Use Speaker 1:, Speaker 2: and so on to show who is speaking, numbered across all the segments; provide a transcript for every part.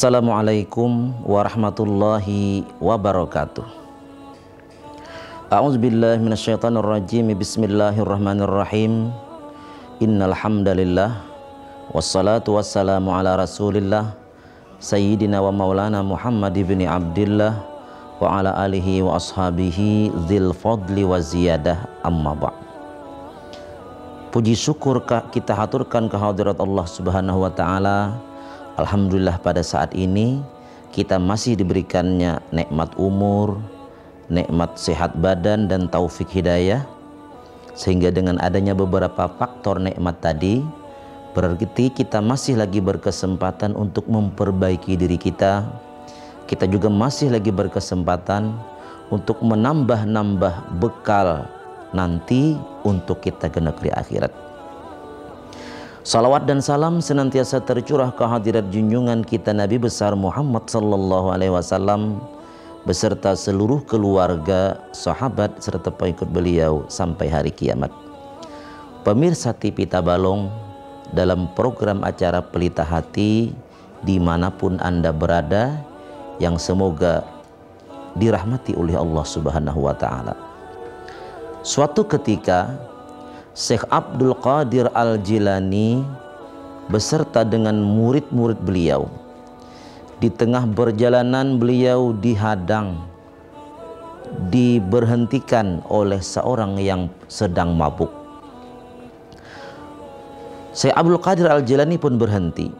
Speaker 1: Assalamualaikum warahmatullahi wabarakatuh. A'udzubillahi minasyaitonir rajim. Bismillahirrahmanirrahim. Innal hamdalillah wassalatu wassalamu ala Rasulillah sayyidina wa maulana Muhammad ibn Abdillah wa ala alihi wa ashabihi dzil fadli wa ziyadah, amma ba'd. Puji syukur kita haturkan kehadirat Allah Subhanahu wa taala. Alhamdulillah, pada saat ini kita masih diberikannya nikmat umur, nikmat sehat badan dan taufik hidayah, sehingga dengan adanya beberapa faktor nikmat tadi berarti kita masih lagi berkesempatan untuk memperbaiki diri kita. Kita juga masih lagi berkesempatan untuk menambah-nambah bekal nanti untuk kita ke negeri akhirat. Salawat dan salam senantiasa tercurah ke hadirat junjungan kita Nabi besar Muhammad sallallahu alaihi wasallam beserta seluruh keluarga, sahabat serta pengikut beliau sampai hari kiamat. Pemirsa TV Tabalong, dalam program acara Pelita Hati dimanapun Anda berada, yang semoga dirahmati oleh Allah Subhanahu wa taala. Suatu ketika Syekh Abdul Qadir Al-Jilani beserta dengan murid-murid beliau, di tengah perjalanan beliau dihadang, diberhentikan oleh seorang yang sedang mabuk. Syekh Abdul Qadir Al-Jilani pun berhenti.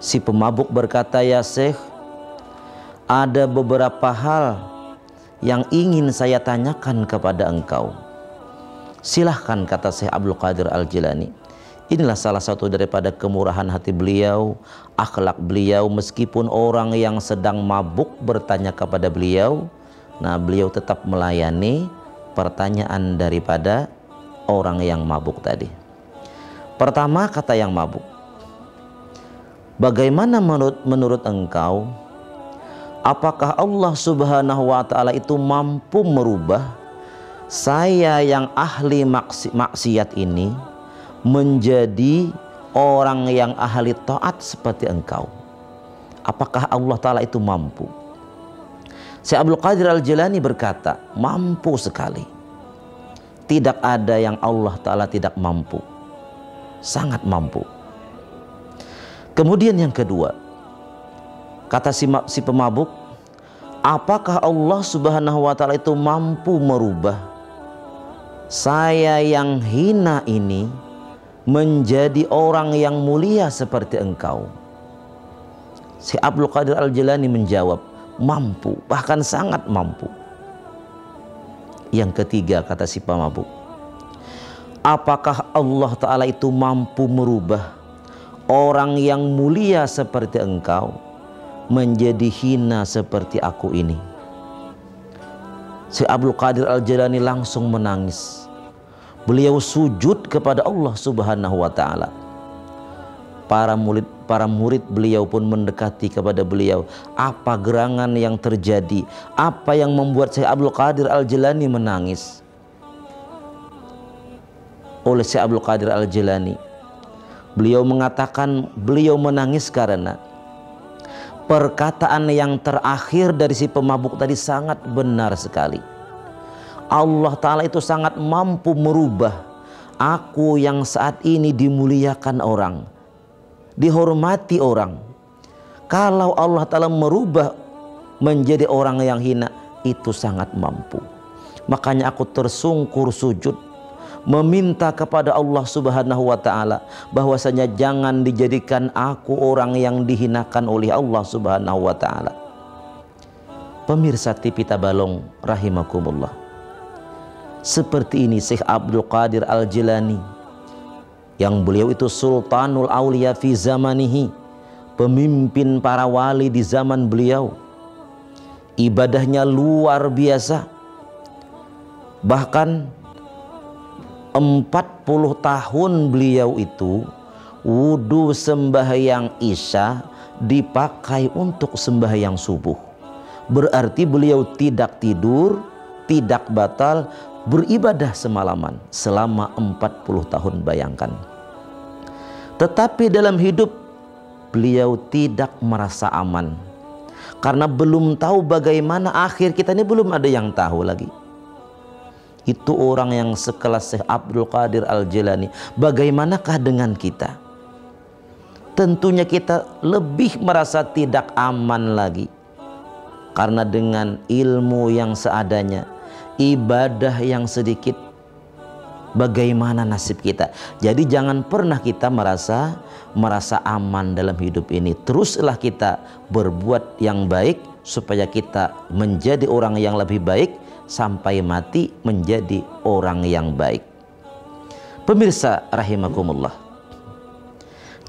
Speaker 1: Si pemabuk berkata, "Ya Syekh, ada beberapa hal yang ingin saya tanyakan kepada engkau." "Silahkan," kata Syekh Abdul Qadir Al-Jilani. Inilah salah satu daripada kemurahan hati beliau, akhlak beliau. Meskipun orang yang sedang mabuk bertanya kepada beliau, nah beliau tetap melayani pertanyaan daripada orang yang mabuk tadi. Pertama, kata yang mabuk, "Bagaimana menurut engkau, apakah Allah Subhanahu wa ta'ala itu mampu merubah saya yang ahli maksiat ini menjadi orang yang ahli taat seperti engkau? Apakah Allah Ta'ala itu mampu?" Syekh Abdul Qadir Al-Jilani berkata, "Mampu sekali. Tidak ada yang Allah Ta'ala tidak mampu. Sangat mampu." Kemudian yang kedua, kata si pemabuk, "Apakah Allah Subhanahu wa ta'ala itu mampu merubah saya yang hina ini menjadi orang yang mulia seperti engkau?" Si Abdul Qadir Al-Jilani menjawab, "Mampu, bahkan sangat mampu." Yang ketiga, kata si pemabuk, "Apakah Allah Ta'ala itu mampu merubah orang yang mulia seperti engkau menjadi hina seperti aku ini?" Si Abdul Qadir Al-Jilani langsung menangis. Beliau sujud kepada Allah Subhanahu wa ta'ala. Para murid beliau pun mendekati kepada beliau. Apa gerangan yang terjadi? Apa yang membuat Syekh Abdul Qadir Al-Jilani menangis? Oleh Syekh Abdul Qadir Al-Jilani, beliau mengatakan beliau menangis karena perkataan yang terakhir dari si pemabuk tadi sangat benar sekali. Allah Ta'ala itu sangat mampu merubah aku yang saat ini dimuliakan orang, dihormati orang. Kalau Allah Ta'ala merubah menjadi orang yang hina, itu sangat mampu. Makanya aku tersungkur sujud meminta kepada Allah Subhanahu wa ta'ala bahwasanya jangan dijadikan aku orang yang dihinakan oleh Allah Subhanahu wa ta'ala. Pemirsa TV Tabalong rahimakumullah, seperti ini Syekh Abdul Qadir Al-Jilani, yang beliau itu Sultanul Aulia fi zamanihi, pemimpin para wali di zaman beliau. Ibadahnya luar biasa. Bahkan 40 tahun beliau itu wudu sembahyang isya dipakai untuk sembahyang subuh. Berarti beliau tidak tidur, tidak batal, beribadah semalaman selama 40 tahun, bayangkan. Tetapi dalam hidup beliau tidak merasa aman. Karena belum tahu bagaimana akhir kita ini, belum ada yang tahu lagi. Itu orang yang sekelas Syekh Abdul Qadir Al-Jilani. Bagaimanakah dengan kita? Tentunya kita lebih merasa tidak aman lagi. Karena dengan ilmu yang seadanya, ibadah yang sedikit, bagaimana nasib kita? Jadi jangan pernah kita merasa aman dalam hidup ini. Teruslah kita berbuat yang baik supaya kita menjadi orang yang lebih baik, sampai mati menjadi orang yang baik. Pemirsa rahimakumullah,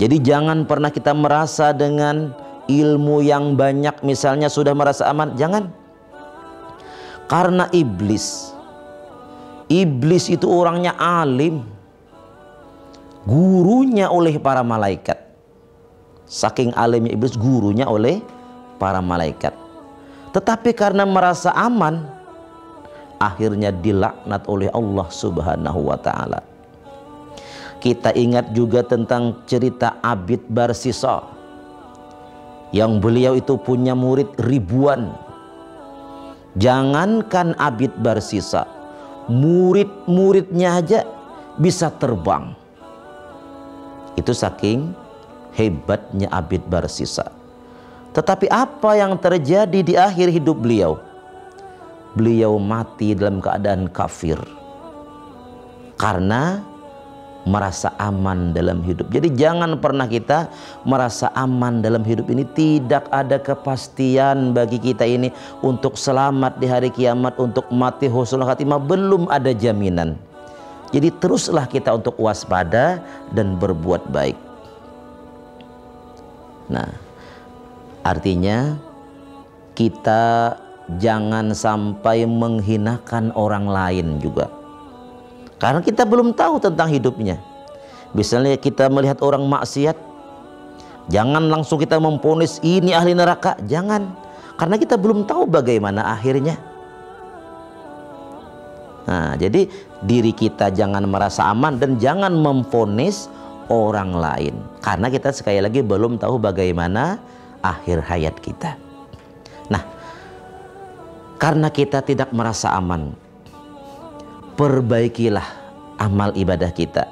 Speaker 1: jadi jangan pernah kita merasa dengan ilmu yang banyak misalnya sudah merasa aman. Jangan. Karena iblis itu orangnya alim, gurunya oleh para malaikat. Saking alimnya iblis, gurunya oleh para malaikat. Tetapi karena merasa aman, akhirnya dilaknat oleh Allah Subhanahu wa ta'ala. Kita ingat juga tentang cerita Abid Barsisa, yang beliau itu punya murid ribuan. Jangankan Abid Barsisa, murid-muridnya aja bisa terbang. Itu saking hebatnya Abid Barsisa. Tetapi apa yang terjadi di akhir hidup beliau? Beliau mati dalam keadaan kafir karena merasa aman dalam hidup. Jadi jangan pernah kita merasa aman dalam hidup ini. Tidak ada kepastian bagi kita ini untuk selamat di hari kiamat, untuk mati husnul khatimah, belum ada jaminan. Jadi teruslah kita untuk waspada dan berbuat baik. Nah, artinya kita jangan sampai menghinakan orang lain juga, karena kita belum tahu tentang hidupnya. Misalnya kita melihat orang maksiat, jangan langsung kita memvonis ini ahli neraka. Jangan, karena kita belum tahu bagaimana akhirnya. Nah, jadi diri kita jangan merasa aman dan jangan memvonis orang lain, karena kita sekali lagi belum tahu bagaimana akhir hayat kita. Nah, karena kita tidak merasa aman, perbaikilah amal ibadah kita.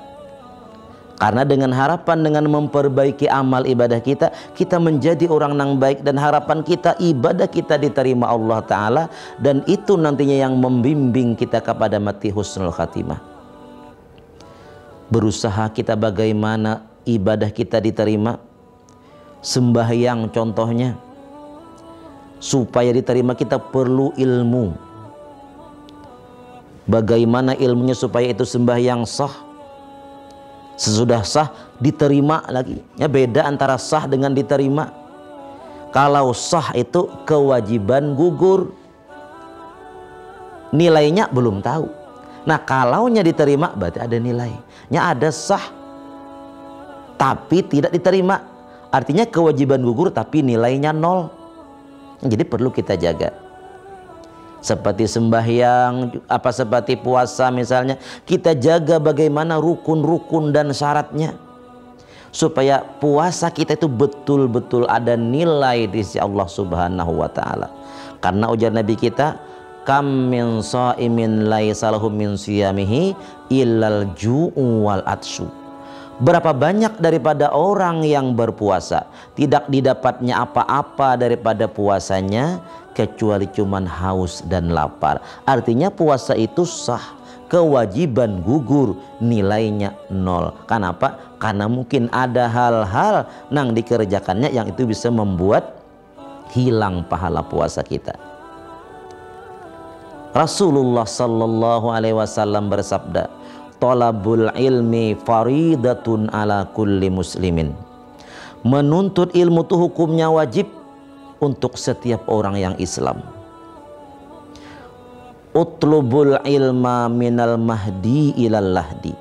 Speaker 1: Karena dengan harapan, dengan memperbaiki amal ibadah kita, kita menjadi orang yang baik, dan harapan kita ibadah kita diterima Allah Ta'ala, dan itu nantinya yang membimbing kita kepada mati husnul khatimah. Berusaha kita bagaimana ibadah kita diterima. Sembahyang contohnya, supaya diterima kita perlu ilmu. Bagaimana ilmunya supaya itu sembahyang sah? Sesudah sah diterima lagi. Ya, beda antara sah dengan diterima. Kalau sah itu kewajiban gugur, nilainya belum tahu. Nah, kalaunya diterima berarti ada nilainya, ada sah tapi tidak diterima, artinya kewajiban gugur tapi nilainya 0. Jadi perlu kita jaga. Seperti sembahyang, seperti puasa misalnya, kita jaga bagaimana rukun-rukun dan syaratnya, supaya puasa kita itu betul-betul ada nilai di sisi Allah Subhanahu wa ta'ala. Karena ujar Nabi kita, kam min shaimin laisa lahu min siyamihi illal ju'u wal atsyu. Berapa banyak daripada orang yang berpuasa tidak didapatnya apa-apa daripada puasanya kecuali cuman haus dan lapar. Artinya puasa itu sah, kewajiban gugur, nilainya 0. Kenapa? Karena mungkin ada hal-hal yang dikerjakannya yang itu bisa membuat hilang pahala puasa kita. Rasulullah sallallahu alaihi wasallam bersabda, "Talabul ilmi faridatun ala kulli muslimin." Menuntut ilmu itu hukumnya wajib untuk setiap orang yang Islam. Utlubul ilma minal mahdi ilal lahdi.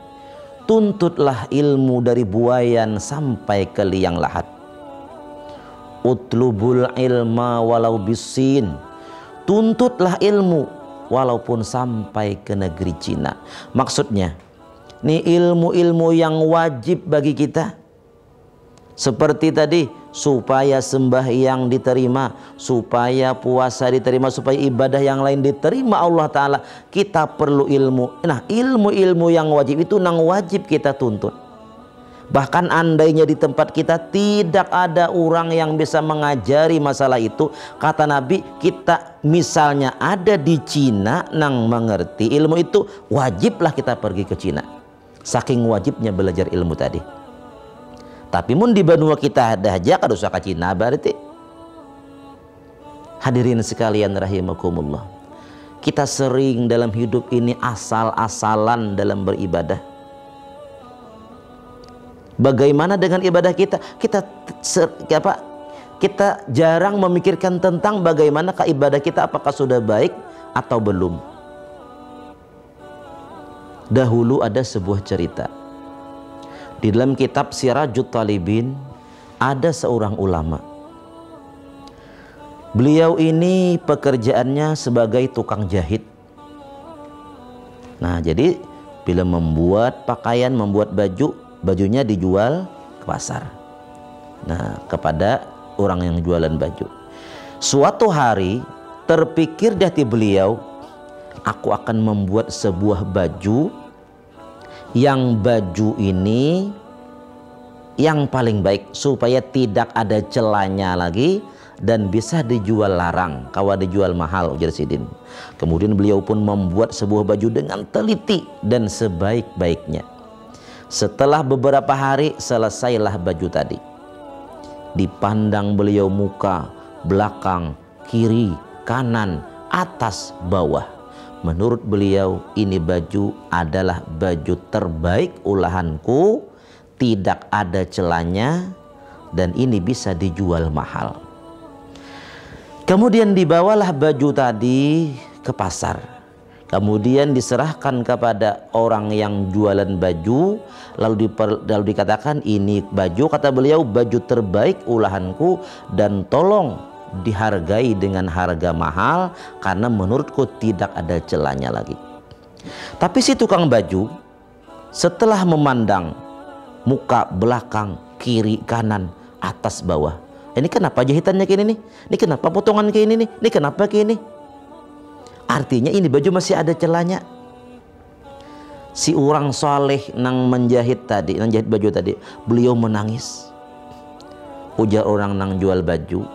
Speaker 1: Tuntutlah ilmu dari buayan sampai ke liang lahat. Utlubul ilma walau bisin. Tuntutlah ilmu walaupun sampai ke negeri Cina. Maksudnya, ini ilmu-ilmu yang wajib bagi kita. Seperti tadi, supaya sembahyang diterima, supaya puasa diterima, supaya ibadah yang lain diterima Allah Ta'ala, kita perlu ilmu. Nah, ilmu-ilmu yang wajib itu nang wajib kita tuntut. Bahkan andainya di tempat kita tidak ada orang yang bisa mengajari masalah itu, kata Nabi, kita misalnya ada di Cina nang mengerti ilmu itu, wajiblah kita pergi ke Cina. Saking wajibnya belajar ilmu tadi. Tapi mun di benua kita ada aja kada usah ke Cina berarti. Hadirin sekalian rahimakumullah, kita sering dalam hidup ini asal-asalan dalam beribadah. Bagaimana dengan ibadah kita? Kita jarang memikirkan tentang bagaimanakah ibadah kita, apakah sudah baik atau belum. Dahulu ada sebuah cerita. Di dalam kitab Sirajut Talibin ada seorang ulama. Beliau ini pekerjaannya sebagai tukang jahit. Nah, jadi bila membuat pakaian, membuat baju, bajunya dijual ke pasar. Nah, kepada orang yang jualan baju. Suatu hari terpikir di hati beliau, aku akan membuat sebuah baju yang baju ini yang paling baik supaya tidak ada celahnya lagi dan bisa dijual larang, kawa dijual mahal, ujar Sidin. Kemudian beliau pun membuat sebuah baju dengan teliti dan sebaik-baiknya. Setelah beberapa hari selesailah baju tadi. Dipandang beliau muka, belakang, kiri, kanan, atas, bawah. Menurut beliau ini baju adalah baju terbaik ulahanku, tidak ada celahnya dan ini bisa dijual mahal. Kemudian dibawalah baju tadi ke pasar. Kemudian diserahkan kepada orang yang jualan baju, lalu dikatakan ini baju, kata beliau, baju terbaik ulahanku dan tolong dihargai dengan harga mahal karena menurutku tidak ada celahnya lagi. Tapi si tukang baju setelah memandang muka, belakang, kiri, kanan, atas, bawah, ini kenapa jahitannya kayak ini? Ini kenapa potongan kayak ini? Ini kenapa kayak ini? Artinya ini baju masih ada celahnya. Si orang soleh nang menjahit tadi, nang jahit baju tadi, beliau menangis. Ujar orang nang jual baju,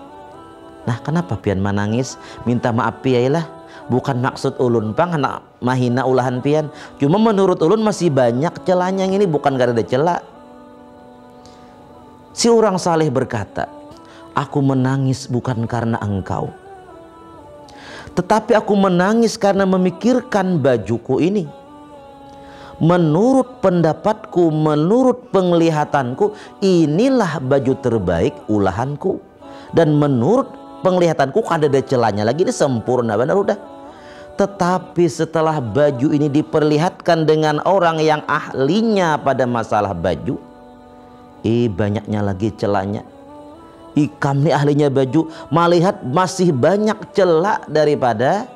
Speaker 1: nah kenapa pian menangis? Minta maaf piailah, bukan maksud ulun pang nak mahina ulahan pian, cuma menurut ulun masih banyak celahnya yang ini, bukan gara ada celah. Si orang saleh berkata, aku menangis bukan karena engkau, tetapi aku menangis karena memikirkan bajuku ini. Menurut pendapatku, menurut penglihatanku, inilah baju terbaik ulahanku. Dan menurut penglihatanku kada ada celahnya lagi, ini sempurna benar udah. Tetapi setelah baju ini diperlihatkan dengan orang yang ahlinya pada masalah baju, banyaknya lagi celahnya. Ikam nih ahlinya baju, melihat masih banyak celah daripada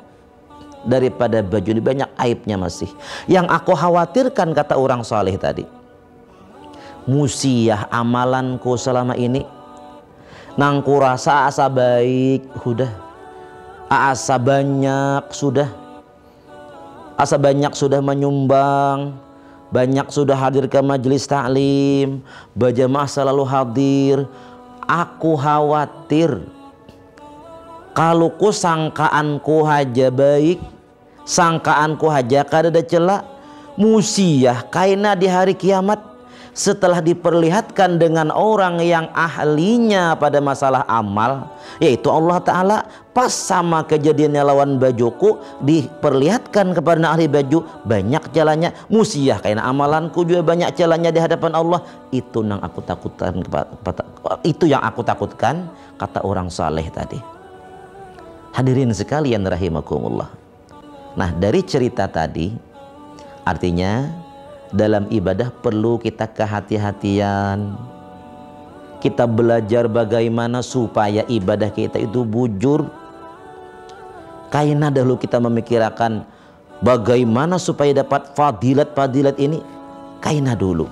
Speaker 1: baju ini, banyak aibnya masih. Yang aku khawatirkan, kata orang saleh tadi, musiah amalanku selama ini, nang ku rasa asa baik, sudah asa banyak sudah menyumbang, banyak sudah hadir ke majelis taklim, berjamaah selalu hadir. Aku khawatir kalau ku sangkaanku haja baik, sangkaanku haja kada ada celah, musiah kaina di hari kiamat setelah diperlihatkan dengan orang yang ahlinya pada masalah amal, yaitu Allah Ta'ala. Pas sama kejadiannya lawan bajuku, diperlihatkan kepada ahli baju banyak celahnya, musiah kaina amalanku juga banyak celahnya di hadapan Allah. Itu yang aku takutkan, kata orang saleh tadi. Hadirin sekalian rahimakumullah. Nah, dari cerita tadi artinya dalam ibadah perlu kita kehati-hatian. Kita belajar bagaimana supaya ibadah kita itu bujur. Kaina dahulu kita memikirkan bagaimana supaya dapat fadilat-fadilat ini. Kaina dulu.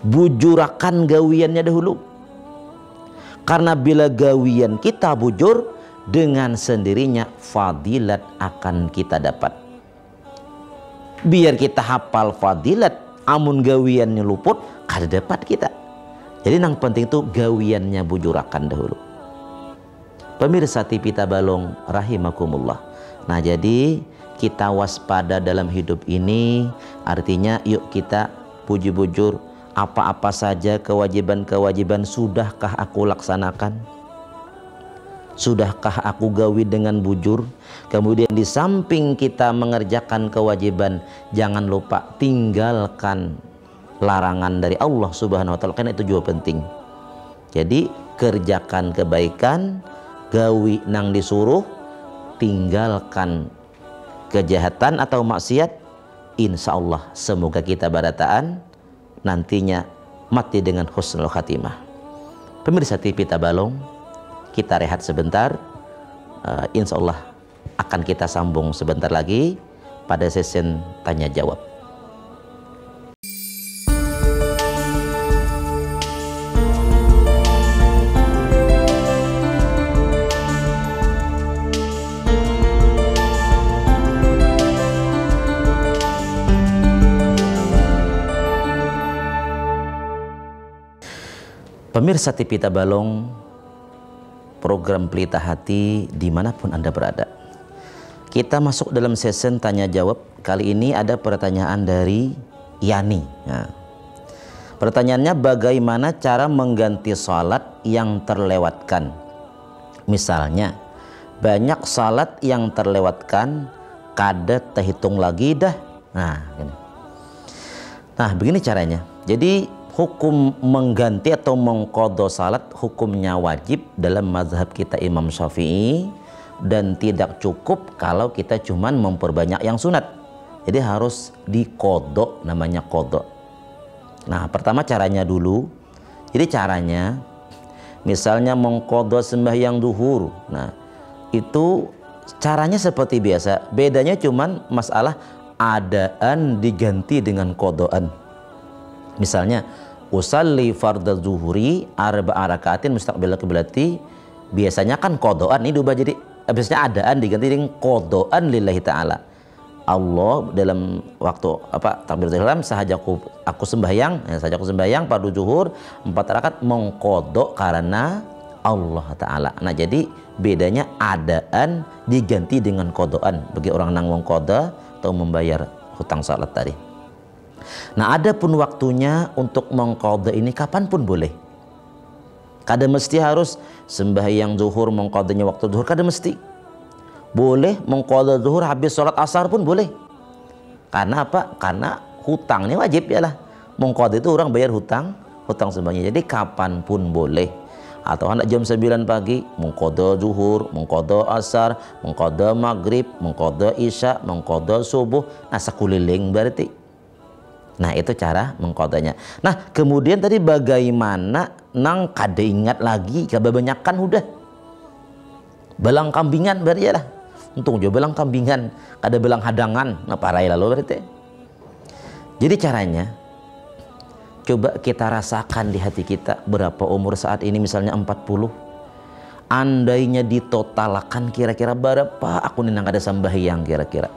Speaker 1: bujurakan gawiannya dahulu. Karena bila gawian kita bujur, dengan sendirinya fadilat akan kita dapat. Biar kita hafal fadilat, amun gawiannya luput, kada dapat kita. Jadi yang penting itu gawiannya bujurakan dahulu. Pemirsa TV Tabalong rahimakumullah. Nah, jadi kita waspada dalam hidup ini, artinya yuk kita bujur-bujur apa-apa saja kewajiban-kewajiban sudahkah aku laksanakan? Sudahkah aku gawi dengan bujur? Kemudian di samping kita mengerjakan kewajiban, jangan lupa tinggalkan larangan dari Allah Subhanahu wa taala, karena itu juga penting. Jadi kerjakan kebaikan, gawi nang disuruh, tinggalkan kejahatan atau maksiat. Insya Allah semoga kita barataan nantinya mati dengan husnul khatimah. Pemirsa TV Tabalong, kita rehat sebentar. Insya Allah akan kita sambung sebentar lagi pada sesi tanya jawab. Pemirsa TV Tabalong, program Pelita Hati dimanapun Anda berada. Kita masuk dalam sesi tanya jawab. Kali ini ada pertanyaan dari Yani. Nah, pertanyaannya, bagaimana cara mengganti salat yang terlewatkan? Misalnya banyak salat yang terlewatkan, kada terhitung lagi dah. Nah, begini caranya. Jadi hukum mengganti atau mengqadha salat hukumnya wajib dalam mazhab kita Imam Syafi'i, dan tidak cukup kalau kita cuman memperbanyak yang sunat. Jadi harus diqadha, namanya qadha. Nah, pertama caranya dulu. Jadi caranya misalnya mengqadha sembahyang duhur. Nah, itu caranya seperti biasa. Bedanya cuman masalah adaan diganti dengan qadhaan. Misalnya usalli fardhu zuhuri arba'a rakaatin mustaqbilal qiblati, biasanya kan qadhaan ini diubah jadi biasanya adaan diganti dengan qadhaan lillahi ta'ala. Allah dalam waktu takbiratul ihram sahaja aku sembahyang fardu zuhur 4 rakaat mengqadha karena Allah Ta'ala. Nah, jadi bedanya adaan diganti dengan qadhaan bagi orang nang mengqadha atau membayar hutang salat tadi. Nah, ada pun waktunya untuk mengqadha ini kapanpun boleh. Kada mesti harus sembahyang zuhur mengqadhanya waktu zuhur, kada mesti. Boleh mengqadha zuhur habis sholat asar pun boleh. Karena apa? Karena hutangnya wajib ya lah. Mengqadha itu orang bayar hutang sembahyang. Jadi kapanpun boleh. Atau anak jam 9 pagi mengqadha zuhur, mengqadha asar, mengqadha maghrib, mengqadha isya, mengqadha subuh, nah sakuliling berarti. Nah, itu cara mengqadhanya. Nah, kemudian tadi bagaimana nang kada ingat lagi, kebanyakan udah belang kambingan berarti ya lah. Untung juga belang kambingan, kada belang hadangan. Nah, parai lalu berarti. Jadi caranya coba kita rasakan di hati kita, berapa umur saat ini, misalnya 40. Andainya ditotalakan kira-kira berapa aku nang kada sembahyang kira-kira.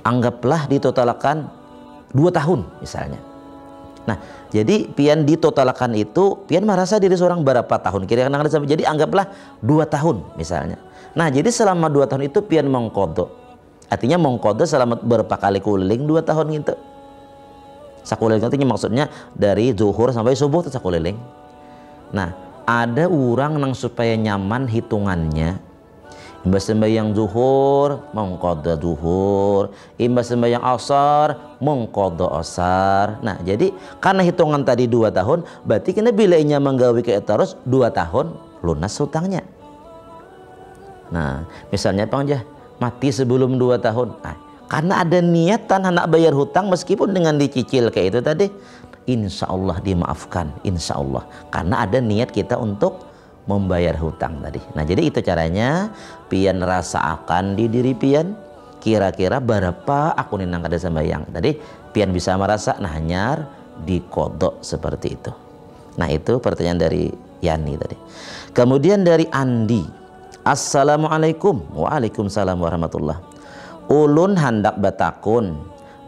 Speaker 1: Anggaplah ditotalakan 2 tahun misalnya. Nah, jadi pian ditotalakan itu pian merasa diri seorang berapa tahun kira-kira. Jadi anggaplah 2 tahun misalnya. Nah, jadi selama 2 tahun itu pian mengqadha. Artinya mengqadha selama berapa kali kuliling 2 tahun gitu. Sakuliling itu maksudnya dari zuhur sampai subuh itu sakuliling. Nah, ada orang nang supaya nyaman hitungannya, imbas sembahyang zuhur mengqadha zuhur, imbas sembahyang asar mengqadha asar. Nah, jadi karena hitungan tadi 2 tahun, berarti kena bilainya menggawi ke terus 2 tahun lunas hutangnya. Nah, misalnya apa aja mati sebelum 2 tahun. Nah, karena ada niatan anak bayar hutang meskipun dengan dicicil kayak itu tadi, insya Allah dimaafkan, insya Allah, karena ada niat kita untuk membayar hutang tadi. Nah, jadi itu caranya pian rasakan di diri pian kira-kira berapa aku nang kada sembahyang. Tadi pian bisa merasa nah nyar dikodok seperti itu. Nah, itu pertanyaan dari Yani tadi. Kemudian dari Andi, Assalamualaikum. Waalaikumsalam warahmatullah. Ulun hendak batakun,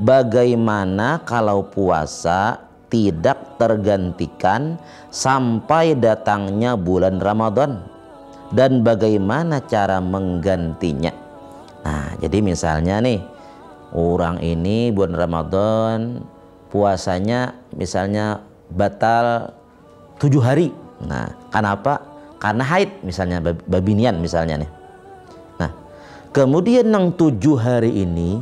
Speaker 1: bagaimana kalau puasa tidak tergantikan sampai datangnya bulan Ramadan, dan bagaimana cara menggantinya? Nah, jadi misalnya nih, orang ini bulan Ramadan puasanya misalnya batal 7 hari. Nah, kenapa? Karena haid misalnya, babinian misalnya nih. Nah, kemudian yang 7 hari ini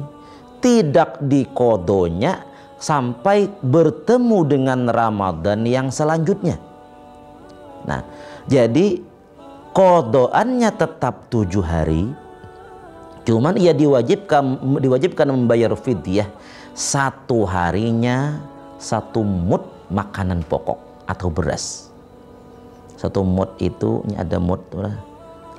Speaker 1: tidak dikodonya sampai bertemu dengan Ramadan yang selanjutnya. Nah, jadi kodoannya tetap 7 hari, cuman ia diwajibkan membayar fidyah 1 harinya 1 mud makanan pokok atau beras. 1 mud itu ada mud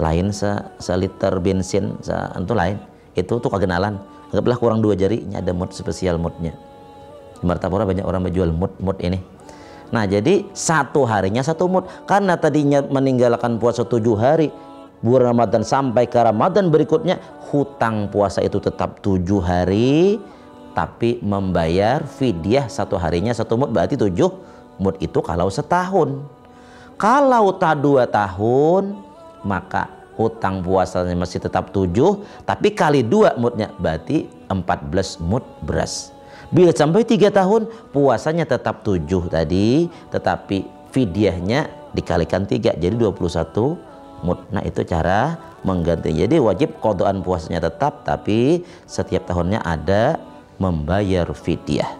Speaker 1: lain seliter bensin itu lain, itu tuh kegenalan. Anggaplah kurang 2 jari, ada mud spesial mudnya. Di Martapura banyak orang menjual mud ini. Nah, jadi 1 harinya 1 mud. Karena tadinya meninggalkan puasa 7 hari bulan Ramadan sampai ke Ramadan berikutnya, hutang puasa itu tetap 7 hari, tapi membayar fidyah 1 harinya 1 mud, berarti 7 mud itu kalau setahun. Kalau tak 2 tahun, maka hutang puasanya masih tetap 7, tapi kali 2 mudnya berarti 14 mud beras. Bila sampai 3 tahun, puasanya tetap 7 tadi, tetapi fidyahnya dikalikan 3, jadi 21 mud. Nah, itu cara mengganti. Jadi wajib kodoan puasanya tetap, tapi setiap tahunnya ada membayar fidyah.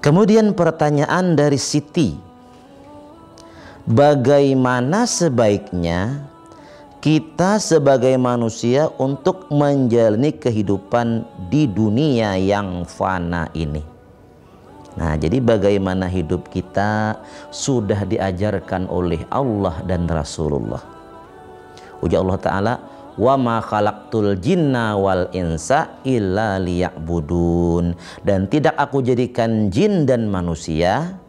Speaker 1: Kemudian pertanyaan dari Siti, bagaimana sebaiknya kita sebagai manusia untuk menjalani kehidupan di dunia yang fana ini? Nah, jadi bagaimana hidup kita sudah diajarkan oleh Allah dan Rasulullah. Ujar Allah Ta'ala, wa ma khalaqtul jinna wal insa illa liya'budun, dan tidak aku jadikan jin dan manusia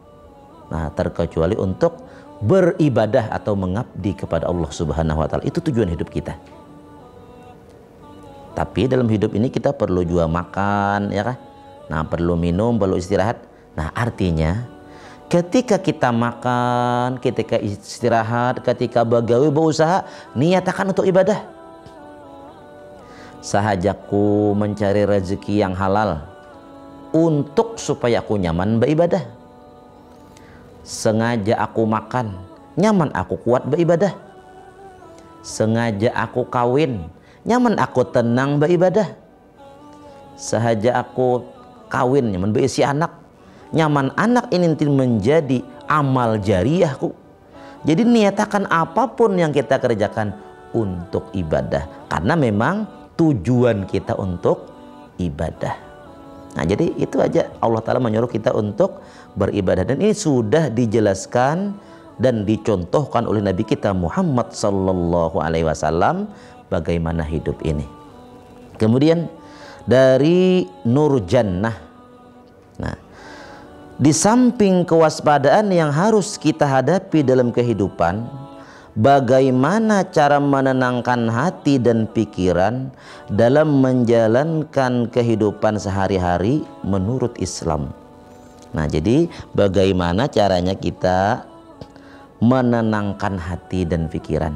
Speaker 1: terkecuali untuk beribadah atau mengabdi kepada Allah Subhanahu wa Ta'ala. Itu tujuan hidup kita. Tapi dalam hidup ini kita perlu juga makan, ya kan? Nah, perlu minum, perlu istirahat. Nah, artinya ketika kita makan, ketika istirahat, ketika bagawi berusaha, niatakan untuk ibadah. Sahajaku mencari rezeki yang halal untuk supaya aku nyaman beribadah. Sengaja aku makan, nyaman aku kuat beribadah. Sengaja aku kawin, nyaman aku tenang beribadah. Sengaja aku kawin, nyaman berisi anak, nyaman anak ini menjadi amal jariahku. Jadi niatakan apapun yang kita kerjakan untuk ibadah, karena memang tujuan kita untuk ibadah. Nah, jadi itu aja Allah Ta'ala menyuruh kita untuk beribadah, dan ini sudah dijelaskan dan dicontohkan oleh Nabi kita Muhammad Sallallahu Alaihi Wasallam bagaimana hidup ini. Kemudian dari Nur Jannah, nah, di samping kewaspadaan yang harus kita hadapi dalam kehidupan, bagaimana cara menenangkan hati dan pikiran dalam menjalankan kehidupan sehari-hari menurut Islam. Nah, jadi bagaimana caranya kita menenangkan hati dan pikiran.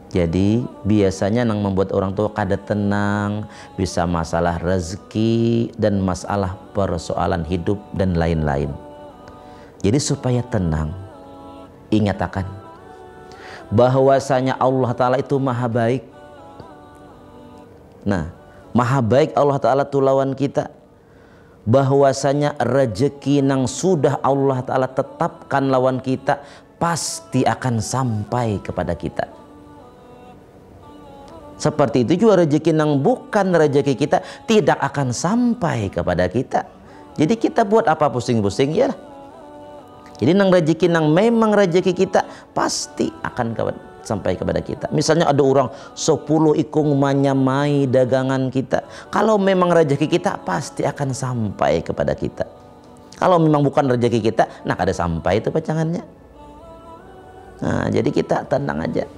Speaker 1: Jadi biasanya yang membuat orang tua kada tenang, bisa masalah rezeki dan masalah persoalan hidup dan lain-lain. Jadi supaya tenang, ingat akan bahwasanya Allah Ta'ala itu maha baik. Nah, maha baik Allah Ta'ala itu lawan kita. Bahwasanya rezeki yang sudah Allah Ta'ala tetapkan lawan kita pasti akan sampai kepada kita. Seperti itu juga rezeki yang bukan rezeki kita tidak akan sampai kepada kita. Jadi kita buat apa pusing-pusing, ya. Jadi nang rezeki nang memang rezeki kita pasti akan sampai kepada kita. Misalnya ada orang 10 ikung menyamai dagangan kita, kalau memang rezeki kita pasti akan sampai kepada kita. Kalau memang bukan rezeki kita, nah kada sampai itu pacangannya. Nah, jadi kita tenang aja.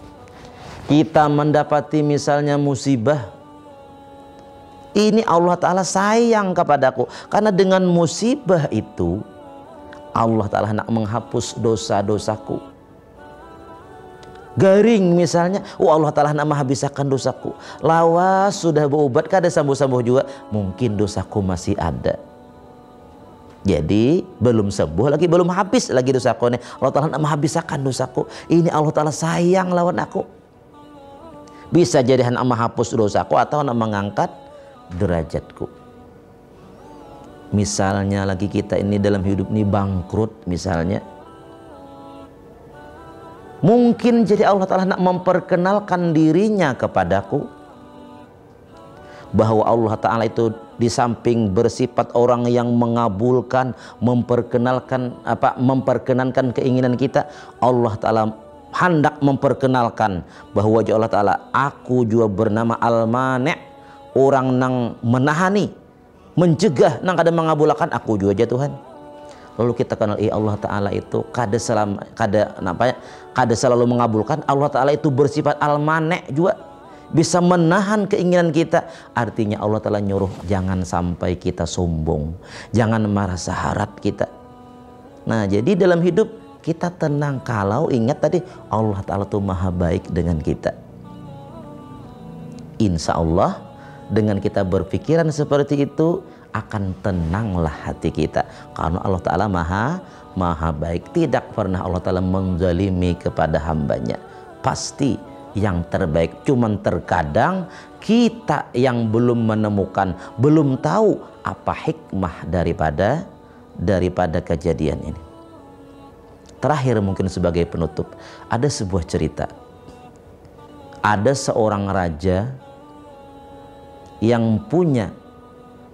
Speaker 1: Kita mendapati misalnya musibah, ini Allah Ta'ala sayang kepadaku, karena dengan musibah itu Allah Ta'ala nak menghapus dosa-dosaku. Garing misalnya, Allah Ta'ala nak menghabiskan dosaku. Lawas sudah berobat, kada sembuh-sembuh juga, mungkin dosaku masih ada. Jadi belum sembuh lagi, belum habis lagi dosaku nih. Allah Ta'ala nak menghabiskan dosaku. Ini Allah Ta'ala sayang lawan aku. Bisa jadi nak menghapus dosaku atau nak mengangkat derajatku. Misalnya lagi kita ini dalam hidup ini bangkrut misalnya, mungkin jadi Allah Ta'ala nak memperkenalkan dirinya kepadaku, bahwa Allah Ta'ala itu di samping bersifat orang yang mengabulkan, memperkenankan keinginan kita, Allah Ta'ala hendak memperkenalkan bahwa Allah Ta'ala, aku juga bernama Al-Mani', orang nang menahani, mencegah, nang kada mengabulkan, aku juga aja Tuhan. Lalu kita kenal Allah Ta'ala itu kada selalu mengabulkan. Allah Ta'ala itu bersifat Al-Mani' juga, bisa menahan keinginan kita. Artinya Allah Ta'ala nyuruh jangan sampai kita sombong, jangan merasa harap kita. Nah, jadi dalam hidup kita tenang kalau ingat tadi Allah Ta'ala itu maha baik dengan kita. Insya Allah dengan kita berpikiran seperti itu, akan tenanglah hati kita, karena Allah Ta'ala maha baik. Tidak pernah Allah Ta'ala menzalimi kepada hambanya, pasti yang terbaik. Cuman terkadang kita yang belum menemukan, belum tahu apa hikmah daripada kejadian ini. Terakhir mungkin sebagai penutup, ada sebuah cerita. Ada seorang raja yang punya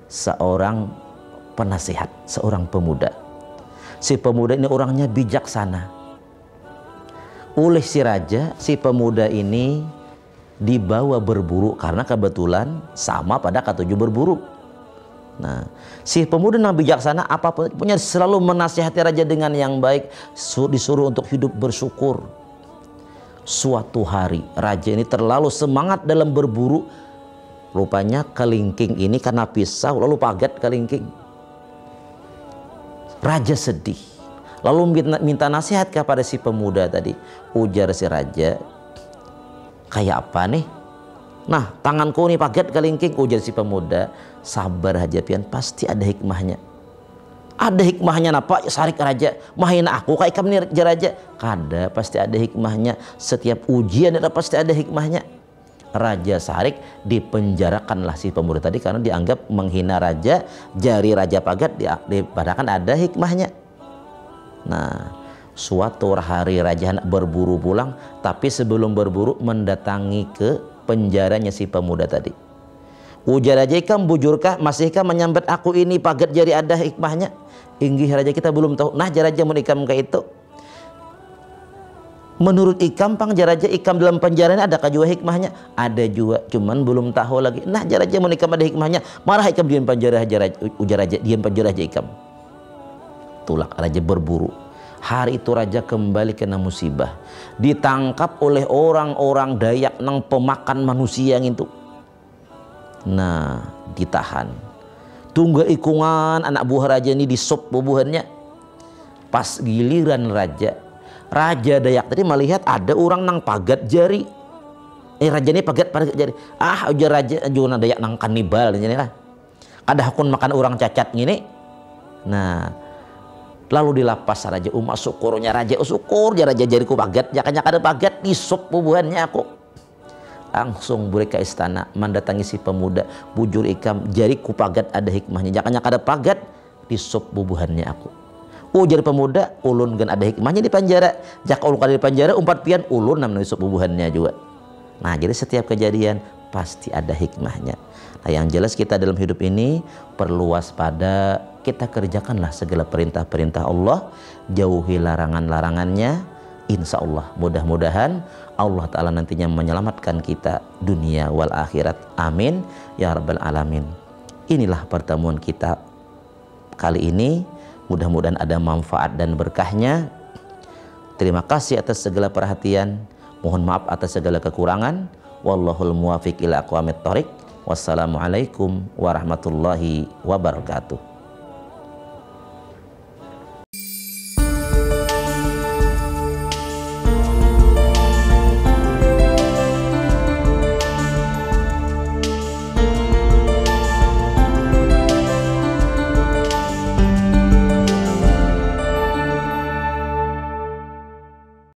Speaker 1: seorang penasihat, seorang pemuda. Si pemuda ini orangnya bijaksana. Oleh si raja, si pemuda ini dibawa berburu karena kebetulan sama pada ketujuh berburu. Nah, si pemuda yang bijaksana apapun punya selalu menasihati raja dengan yang baik, disuruh untuk hidup bersyukur. Suatu hari raja ini terlalu semangat dalam berburu. Rupanya kelingking ini karena pisau lalu pagat kelingking. Raja sedih, lalu minta nasihat kepada si pemuda tadi. Ujar si raja, kayak apa nih? Nah, tanganku nih pagat kelingking. Ujar si pemuda, sabar aja pian, pasti ada hikmahnya. Ada hikmahnya napa? Sarik raja, mahina aku kayak kamu nih raja. Kada, pasti ada hikmahnya. Setiap ujian ada pasti ada hikmahnya. Raja Sarik dipenjarakanlah si pemuda tadi karena dianggap menghina raja. Jari raja pagat dipadakan ada hikmahnya. Nah, suatu hari raja hendak berburu pulang, tapi sebelum berburu mendatangi ke penjaranya si pemuda tadi. Ujar raja, ikam bujurkah, masihkah menyambat aku ini pagat jari ada hikmahnya? Inggih raja, kita belum tahu. Nah, raja mau ikam kayak itu. Menurut ikam pang jaraja ikam dalam penjara ini adakah juga hikmahnya? Ada juga, cuman belum tahu lagi. Nah, jaraja mau ikam ada hikmahnya. Marah ikam diam penjara aja, ujar raja diam penjara aja ikam. Tulak raja berburu. Hari itu raja kembali kena musibah, ditangkap oleh orang-orang Dayak nang pemakan manusia yang itu. Nah, ditahan. Tunggu ikungan anak buah raja ini disop bubuhannya. Pas giliran Raja Dayak tadi melihat ada orang nang pagat jari. Raja ini pagat jari. Ujar raja juga Dayak nang kanibal ini lah. Kada hakun makan orang cacat gini. Nah, lalu dilapas raja. Syukurnya raja, syukur raja jariku pagat. Jakanya kada pagat disop bubuhannya aku. Langsung balik ke istana, mendatangi si pemuda. Bujur ikam, jariku pagat ada hikmahnya. Jakanya kada pagat disop bubuhannya aku. Ujar pemuda, ulun kan ada hikmahnya di penjara. Jak ulun kada di penjara, umpat pian ulun namanya disop bubuhannya juga. Nah, jadi setiap kejadian pasti ada hikmahnya. Nah, yang jelas kita dalam hidup ini perlu waspada. Kita kerjakanlah segala perintah-perintah Allah, jauhi larangan-larangannya, insya Allah mudah-mudahan Allah Ta'ala nantinya menyelamatkan kita dunia wal akhirat. Amin ya rabbal alamin. Inilah pertemuan kita kali ini, mudah-mudahan ada manfaat dan berkahnya. Terima kasih atas segala perhatian, mohon maaf atas segala kekurangan. Wallahul muwafiq ila aqwamit thoriq. Wassalamualaikum warahmatullahi wabarakatuh.